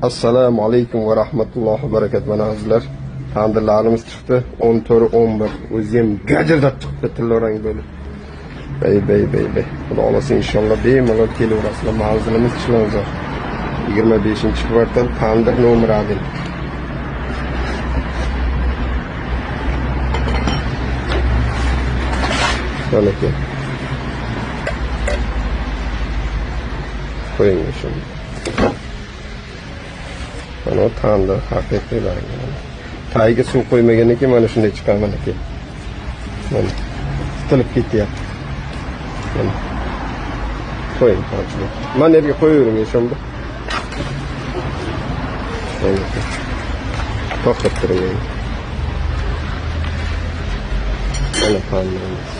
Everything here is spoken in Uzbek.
Assalomu alaykum va rahmatullohi va barakatuh. Mana azizlar, tandirlarimiz chiqdi. 14-11. O'zi ham gajirdat chiqdi, tillarang bo'lib. Bey. Xudo xolasa inshaalloh bemalol kelaverasizlar. Manzilimiz Chilonzor. 25-kvartal tandir nomer 1. Mana ke. Qo'ying shuni. Mana tandir haqiqiy rang. Tagiga suv qo'ymagan ekan, mana shunday chiqqan mana ke. Mana titilib ketyapti. Mana. Qo'ying hozir. Mana yerga qo'yavering shunda. Mana. To'xtab turing. Mana tandirimiz.